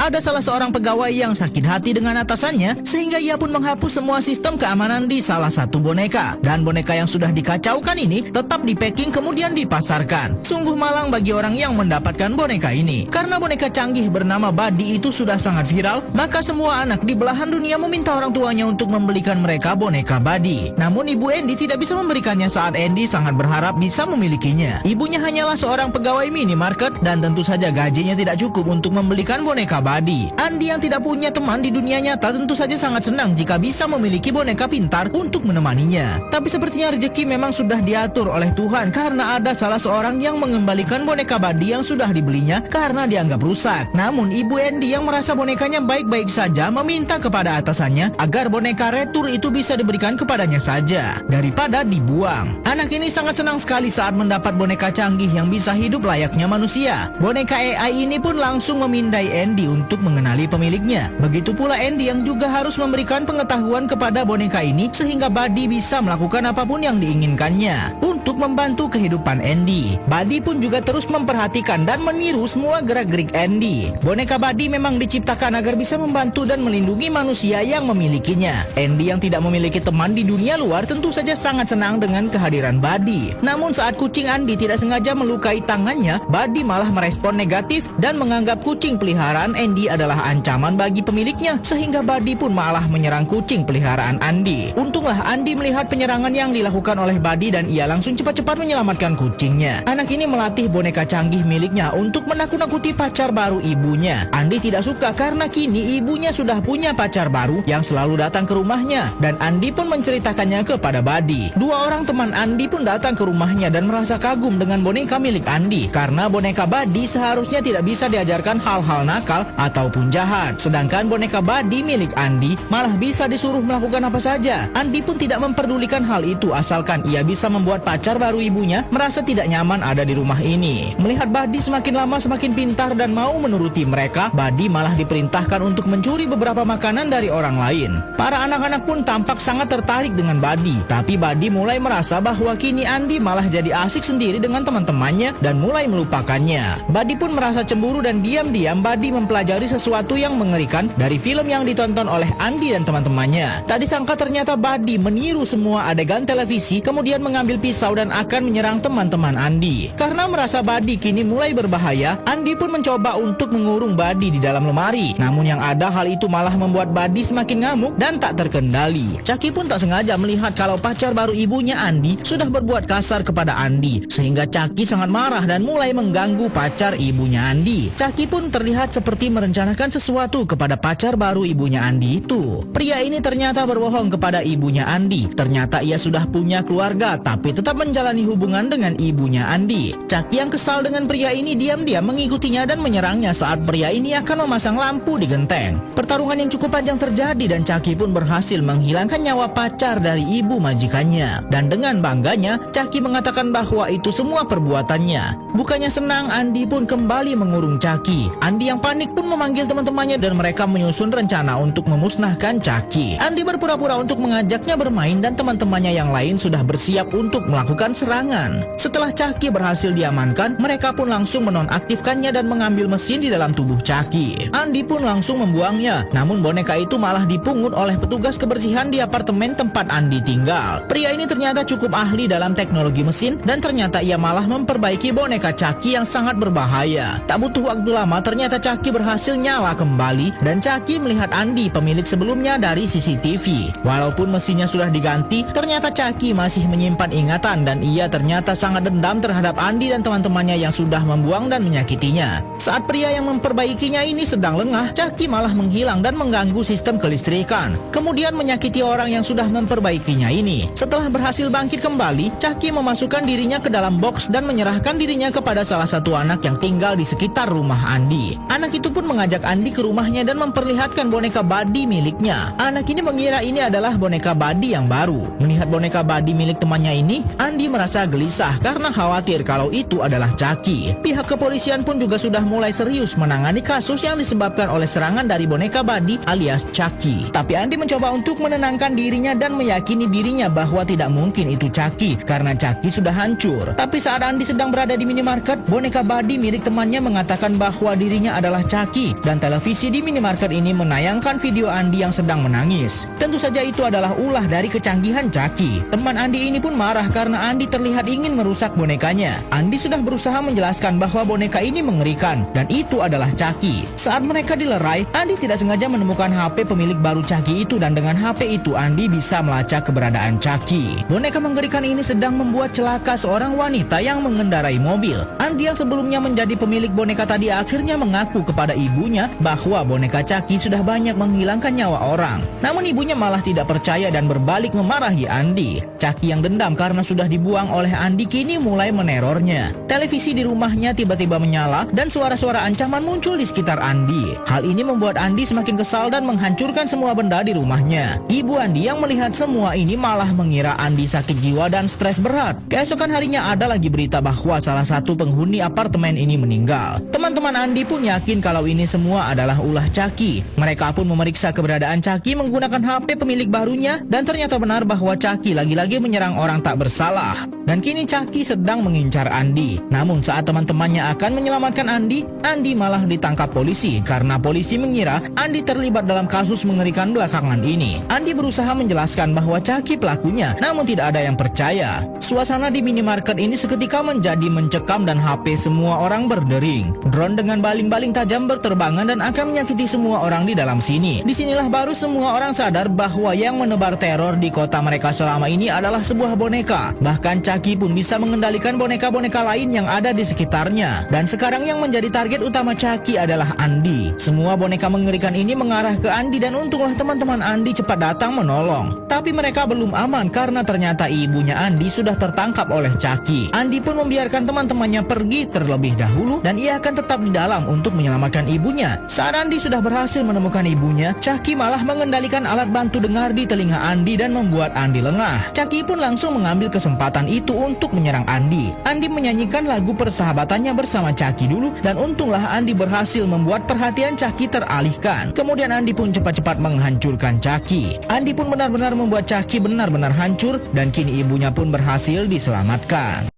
ada salah seorang pegawai yang sakit hati dengan atasannya sehingga ia pun menghapus semua sistem keamanan di salah satu boneka. Dan boneka yang sudah dikacaukan ini tetap di-packing kemudian dipasarkan. Sungguh malang bagi orang yang mendapatkan boneka ini. Karena boneka canggih bernama Buddy itu sudah sangat viral, maka semua anak di belahan dunia meminta orang tuanya untuk membelikan mereka boneka Buddy. Namun ibu Andy tidak bisa memberikannya saat Andy sangat berharap bisa memilikinya. Ibunya hanyalah seorang pegawai minimarket dan tentu saja gajinya tidak cukup untuk membelikan boneka Buddy. Andy yang tidak punya teman di dunia nyata tentu saja sangat senang jika bisa memiliki boneka pintar untuk menemaninya. Tapi sepertinya rezeki memang sudah diatur oleh Tuhan karena ada salah seorang yang mengembalikan boneka Buddy yang sudah dibelinya karena dianggap rusak. Namun ibu Andy yang merasa bonekanya baik-baik saja meminta kepada atasannya agar boneka retur itu bisa diberikan kepadanya saja daripada dibuang. Anak ini sangat senang sekali saat mendapat boneka canggih yang bisa hidup layaknya manusia. Boneka AI ini pun langsung memindai Andy untuk mengenali pemiliknya. Begitu pula Andy yang juga harus memberikan pengetahuan kepada boneka ini sehingga Buddy bisa melakukan apapun yang diinginkannya untuk membantu kehidupan Andy. Buddy pun juga terus memperhatikan dan meniru semua gerak-gerik Andy. Boneka Buddy memang diciptakan agar bisa membantu dan melindungi manusia yang memilikinya. Andy yang tidak memiliki teman di dunia luar tentu saja sangat senang dengan kehadiran Buddy. Namun saat kucing Andy tidak sengaja melukai tangannya, Buddy malah merespon negatif dan menganggap kucing peliharaan Andy adalah ancaman bagi pemiliknya sehingga Buddy pun malah menyerang kucing peliharaan Andy. Untunglah Andy melihat penyerangan yang dilakukan oleh Buddy dan ia langsung cepat-cepat menyelamatkan kucingnya. Anak ini melatih boneka canggih miliknya untuk menakut-nakuti pacar baru ibunya. Andy tidak suka karena kini ibunya sudah punya pacar baru yang selalu datang ke rumahnya dan Andy pun menceritakannya kepada Buddy. Dua orang teman Andy pun datang ke rumahnya dan merasa kagum dengan boneka milik Andy karena boneka Buddy seharusnya tidak bisa diajarkan hal-hal nakal ataupun jahat. Sedangkan boneka Buddy milik Andy malah bisa disuruh melakukan apa saja. Andy pun tidak memperdulikan hal itu asalkan ia bisa membuat pacar baru ibunya merasa tidak nyaman ada di rumah ini. Melihat Buddy semakin lama semakin pintar dan mau menuruti mereka, Buddy malah diperintahkan untuk mencuri beberapa makanan dari orang lain. Para anak-anak pun tampak sangat tertarik dengan Buddy, tapi Buddy mulai merasa bahwa kini Andy malah jadi asik sendiri dengan teman-temannya dan mulai melupakannya. Buddy pun merasa cemburu dan diam-diam Buddy mempelajari sesuatu yang mengerikan dari film yang ditonton oleh Andy dan teman-temannya. Tak disangka ternyata Buddy meniru semua adegan televisi kemudian mengambil pisau dan akan menyerang teman-teman Andy. Karena merasa Buddy kini mulai berbahaya, Andy pun mencoba untuk mengurung Buddy di dalam lemari. Namun yang ada hal itu malah membuat Buddy semakin ngamuk dan tak terkendali. Chucky pun tak sengaja melihat kalau pacar baru ibunya Andy sudah berbuat kasar kepada Andy sehingga Chucky sangat marah dan mulai mengganggu pacar ibunya Andy. Chucky pun terlihat seperti merencanakan sesuatu kepada pacar baru ibunya Andy itu. Pria ini ternyata berbohong kepada ibunya Andy. Ternyata ia sudah punya keluarga tapi tetap menjalani hubungan dengan ibunya Andy. Chucky yang kesal dengan pria ini diam-diam mengikutinya dan menyerangnya saat pria ini akan memasang lampu di genteng. Pertarungan yang cukup panjang terjadi dan Chucky pun berhasil menghilangkan nyawa pacar dari ibu majikannya. Dan dengan bangganya, Chucky mengatakan bahwa itu semua perbuatannya. Bukannya senang, Andy pun kembali mengurung Chucky. Andy yang panik pun memanggil teman-temannya dan mereka menyusun rencana untuk memusnahkan Chucky. Andy berpura-pura untuk mengajaknya bermain dan teman-temannya yang lain sudah bersiap untuk melakukan serangan. Setelah Chucky berhasil diamankan, mereka pun langsung menonaktifkannya dan mengambil mesin di dalam tubuh Chucky. Andy pun langsung membuangnya, namun boneka itu malah dipungut oleh petugas kebersihan di apartemen tempat Andy tinggal. Pria ini ternyata cukup ahli dalam teknologi mesin dan ternyata ia malah memperbaiki boneka Chucky yang sangat berbahaya. Tak butuh waktu lama ternyata Chucky berhasil nyala kembali dan Chucky melihat Andy pemilik sebelumnya dari CCTV. Walaupun mesinnya sudah diganti, ternyata Chucky masih menyimpan ingatan dan ia ternyata sangat dendam terhadap Andy dan teman-temannya yang sudah membuang dan menyakitinya. Saat pria yang memperbaikinya ini sedang lengah, Chucky malah menghilang dan mengganggu sistem kelistrikan, kemudian menyakiti orang yang sudah memperbaikinya ini. Setelah berhasil bangkit kembali, Chucky memasukkan dirinya ke dalam box dan menyerahkan dirinya kepada salah satu anak yang tinggal di sekitar rumah Andy. Anak itu pun mengajak Andy ke rumahnya dan memperlihatkan boneka Buddy miliknya. Anak ini mengira ini adalah boneka Buddy yang baru. Melihat boneka Buddy milik temannya ini, Andi merasa gelisah karena khawatir kalau itu adalah Chucky. Pihak kepolisian pun juga sudah mulai serius menangani kasus yang disebabkan oleh serangan dari boneka Buddy alias Chucky. Tapi Andi mencoba untuk menenangkan dirinya dan meyakini dirinya bahwa tidak mungkin itu Chucky karena Chucky sudah hancur. Tapi saat Andi sedang berada di minimarket, boneka Buddy milik temannya mengatakan bahwa dirinya adalah Chucky dan televisi di minimarket ini menayangkan video Andi yang sedang menangis. Tentu saja itu adalah ulah dari kecanggihan Chucky. Teman Andi ini pun marah karena Andi terlihat ingin merusak bonekanya. Andi sudah berusaha menjelaskan bahwa boneka ini mengerikan dan itu adalah Chucky. Saat mereka dilerai, Andi tidak sengaja menemukan HP pemilik baru Chucky itu dan dengan HP itu Andi bisa melacak keberadaan Chucky. Boneka mengerikan ini sedang membuat celaka seorang wanita yang mengendarai mobil. Andi yang sebelumnya menjadi pemilik boneka tadi akhirnya mengaku kepada ibunya bahwa boneka Chucky sudah banyak menghilangkan nyawa orang. Namun ibunya malah tidak percaya dan berbalik memarahi Andi. Chucky yang dendam karena sudah dibuang oleh Andi kini mulai menerornya. Televisi di rumahnya tiba-tiba menyala dan suara-suara ancaman muncul di sekitar Andi. Hal ini membuat Andi semakin kesal dan menghancurkan semua benda di rumahnya. Ibu Andi yang melihat semua ini malah mengira Andi sakit jiwa dan stres berat. Keesokan harinya ada lagi berita bahwa salah satu penghuni apartemen ini meninggal. Teman-teman Andi pun yakin kalau ini semua adalah ulah Chucky. Mereka pun memeriksa keberadaan Chucky menggunakan HP pemilik barunya dan ternyata benar bahwa Chucky lagi-lagi menyerang orang tak bersalah. Dan kini Chucky sedang mengincar Andi. Namun saat teman-temannya akan menyelamatkan Andi, Andi malah ditangkap polisi karena polisi mengira Andi terlibat dalam kasus mengerikan belakangan ini. Andi berusaha menjelaskan bahwa Chucky pelakunya, namun tidak ada yang percaya. Suasana di minimarket ini seketika menjadi mencekam dan HP semua orang berdering. Drone dengan baling-baling tajam berterbangan dan akan menyakiti semua orang di dalam sini. Disinilah baru semua orang sadar bahwa yang menebar teror di kota mereka selama ini adalah sebuah boneka. Bahkan Chucky pun bisa mengendalikan boneka-boneka lain yang ada di sekitarnya. Dan sekarang yang menjadi target utama Chucky adalah Andi. Semua boneka mengerikan ini mengarah ke Andi dan untunglah teman-teman Andi cepat datang menolong. Tapi mereka belum aman karena ternyata ibunya Andi sudah tertangkap oleh Chucky. Andi pun membiarkan teman-temannya pergi terlebih dahulu dan ia akan tetap di dalam untuk menyelamatkan ibunya. Saat Andi sudah berhasil menemukan ibunya, Chucky malah mengendalikan alat bantu dengar di telinga Andi dan membuat Andi lengah. Chucky pun langsung mengambil kesempatan itu untuk menyerang Andi. Andi menyanyikan lagu persahabatannya bersama Chucky dulu dan untunglah Andi berhasil membuat perhatian Chucky teralihkan. Kemudian Andi pun cepat-cepat menghancurkan Chucky. Andi pun benar-benar membuat Chucky benar-benar hancur dan kini ibunya pun berhasil diselamatkan.